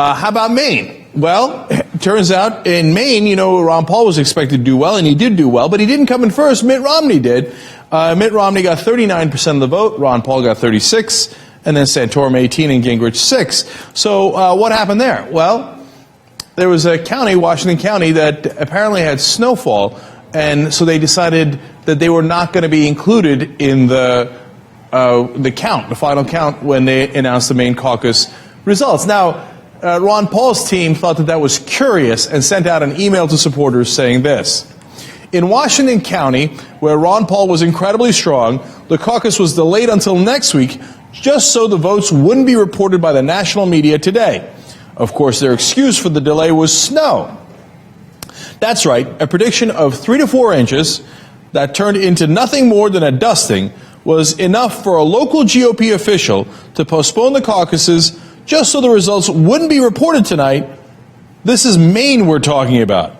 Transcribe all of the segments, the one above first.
How about Maine? Well, it turns out in Maine, Ron Paul was expected to do well, and he did do well, but he didn't come in first. Mitt Romney did. Mitt Romney got 39% of the vote. Ron Paul got 36%, and then Santorum 18% and Gingrich 6%. So what happened there? Well, there was a county, Washington County, that apparently had snowfall, and so they decided that they were not going to be included in the count, the final count, when they announced the Maine Caucus results. Now, Ron Paul's team thought that was curious and sent out an email to supporters saying this. In Washington County, where Ron Paul was incredibly strong, the caucus was delayed until next week just so the votes wouldn't be reported by the national media today. Of course, their excuse for the delay was snow. That's right, a prediction of 3 to 4 inches that turned into nothing more than a dusting was enough for a local GOP official to postpone the caucuses just so the results wouldn't be reported tonight. This is Maine we're talking about.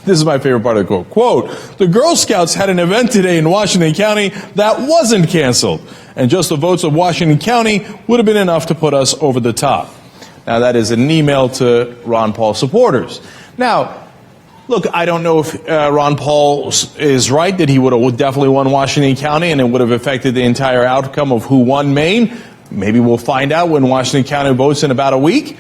This is my favorite part of the quote. Quote, the Girl Scouts had an event today in Washington County that wasn't canceled, and just the votes of Washington County would have been enough to put us over the top. Now, that is an email to Ron Paul supporters. Now, look, I don't know if Ron Paul is right that he would have definitely won Washington County and it would have affected the entire outcome of who won Maine. Maybe we'll find out when Washington County votes in about a week.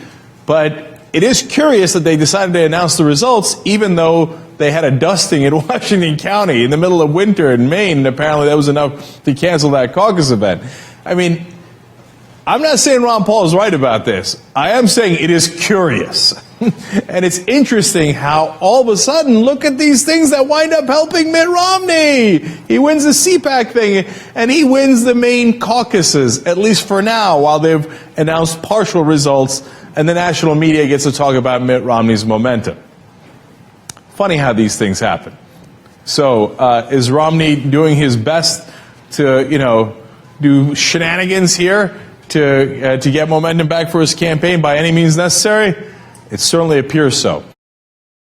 But it is curious that they decided to announce the results even though they had a dusting in Washington County in the middle of winter in Maine, and apparently that was enough to cancel that caucus event. I mean, I'm not saying Ron Paul is right about this. I am saying it is curious. And it's interesting how all of a sudden, look at these things that wind up helping Mitt Romney. He wins the CPAC thing, and he wins the Maine caucuses, at least for now, while they've announced partial results, and the national media gets to talk about Mitt Romney's momentum. Funny how these things happen. So is Romney doing his best to, do shenanigans here to get momentum back for his campaign by any means necessary? It certainly appears so.